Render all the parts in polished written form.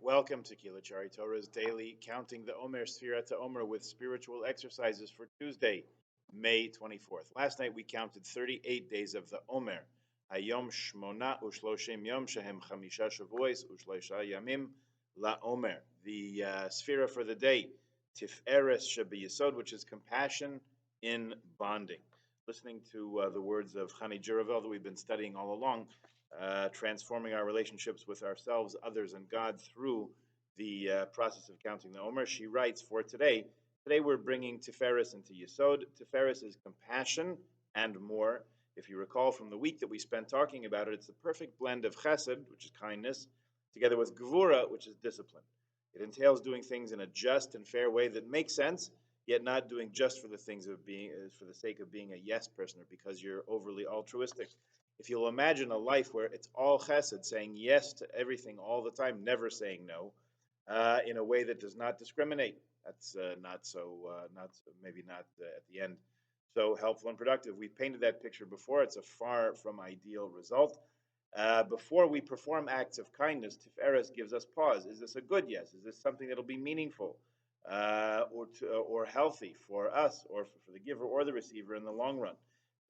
Welcome to Kilachari Torah's daily Counting the Omer Sefirat to Omer with spiritual exercises for Tuesday, May 24th. Last night we counted 38 days of the Omer. Hayom Shmona Ushloshim Yom Shehem Chamisha Shavuos Ushlosha Yamim La Omer. The Sefira for the day, Tiferes Shebi Yisod, which is compassion in bonding. Listening to the words of Chani Jiravel that we've been studying all along, transforming our relationships with ourselves, others, and God through the process of counting the Omer. She writes for today. Today we're bringing Tiferes into Yesod. Tiferes is compassion and more. If you recall from the week that we spent talking about it, it's the perfect blend of chesed, which is kindness, together with gvura, which is discipline. It entails doing things in a just and fair way that makes sense, yet not doing just for the things of being, for the sake of being a yes person or because you're overly altruistic. If you'll imagine a life where it's all chesed, saying yes to everything all the time, never saying no, in a way that does not discriminate, that's maybe not at the end so helpful and productive. We've painted that picture before. It's a far from ideal result. Before we perform acts of kindness, Tiferes gives us pause. Is this a good yes? Is this something that'll be meaningful or healthy for us or for the giver or the receiver in the long run?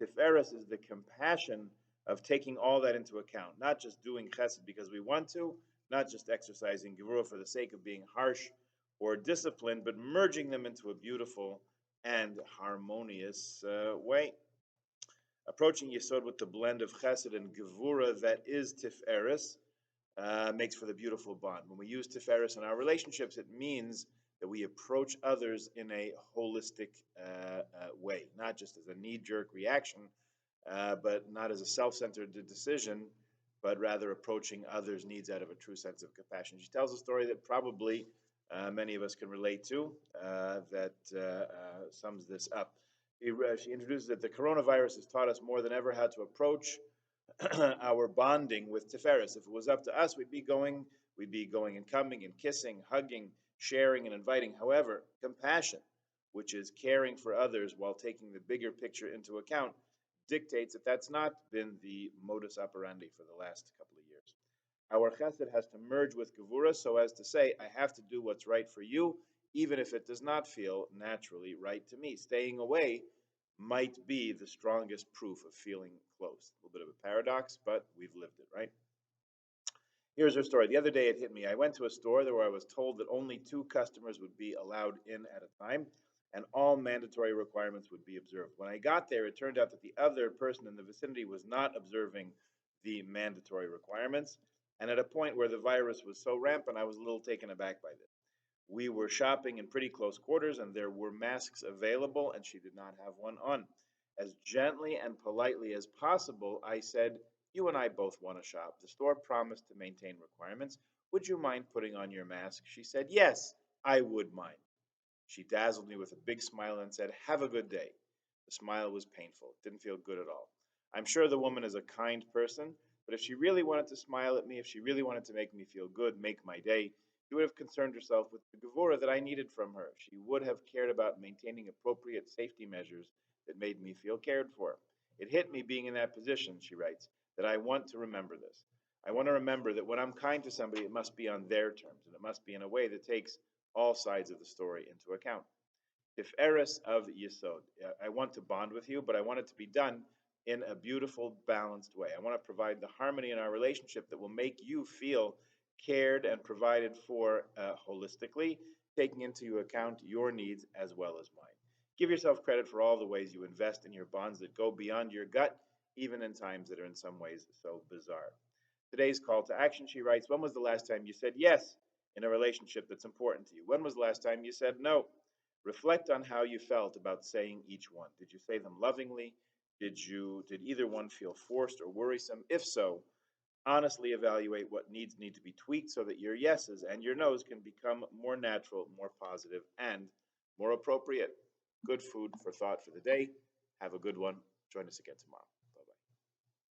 Tiferes is the compassion of taking all that into account, not just doing chesed because we want to, not just exercising gevurah for the sake of being harsh or disciplined, but merging them into a beautiful and harmonious way. Approaching Yesod with the blend of chesed and gevurah that is Tiferes makes for the beautiful bond. When we use Tiferes in our relationships, it means that we approach others in a holistic way, not just as a knee-jerk reaction, but not as a self-centered decision, but rather approaching others' needs out of a true sense of compassion. She tells a story that probably many of us can relate to that sums this up. She introduces that the coronavirus has taught us more than ever how to approach our bonding with Tiferes. If it was up to us, we'd be going and coming and kissing, hugging, sharing, and inviting. However, compassion, which is caring for others while taking the bigger picture into account, dictates that that's not been the modus operandi for the last couple of years. Our chesed has to merge with gevura so as to say, I have to do what's right for you, even if it does not feel naturally right to me. Staying away might be the strongest proof of feeling close. A little bit of a paradox, but we've lived it, right? Here's her story. The other day it hit me. I went to a store where I was told that only 2 customers would be allowed in at a time, and all mandatory requirements would be observed. When I got there, it turned out that the other person in the vicinity was not observing the mandatory requirements, and at a point where the virus was so rampant, I was a little taken aback by this. We were shopping in pretty close quarters, and there were masks available, and she did not have one on. As gently and politely as possible, I said, you and I both want to shop. The store promised to maintain requirements. Would you mind putting on your mask? She said, yes, I would mind. She dazzled me with a big smile and said, have a good day. The smile was painful. It didn't feel good at all. I'm sure the woman is a kind person, but if she really wanted to smile at me, if she really wanted to make me feel good, make my day, she would have concerned herself with the gevura that I needed from her. She would have cared about maintaining appropriate safety measures that made me feel cared for. It hit me being in that position, she writes, that I want to remember this. I want to remember that when I'm kind to somebody, it must be on their terms, and it must be in a way that takes all sides of the story into account. Tiferes of Yesod. I want to bond with you, but I want it to be done in a beautiful, balanced way. I want to provide the harmony in our relationship that will make you feel cared and provided for holistically, taking into account your needs as well as mine. Give yourself credit for all the ways you invest in your bonds that go beyond your gut, even in times that are in some ways so bizarre. Today's call to action, she writes, when was the last time you said yes in a relationship that's important to you? When was the last time you said no? Reflect on how you felt about saying each one. Did you say them lovingly? Did either one feel forced or worrisome? If so, honestly evaluate what needs need to be tweaked so that your yeses and your nos can become more natural, more positive, and more appropriate. Good food for thought for the day. Have a good one. Join us again tomorrow.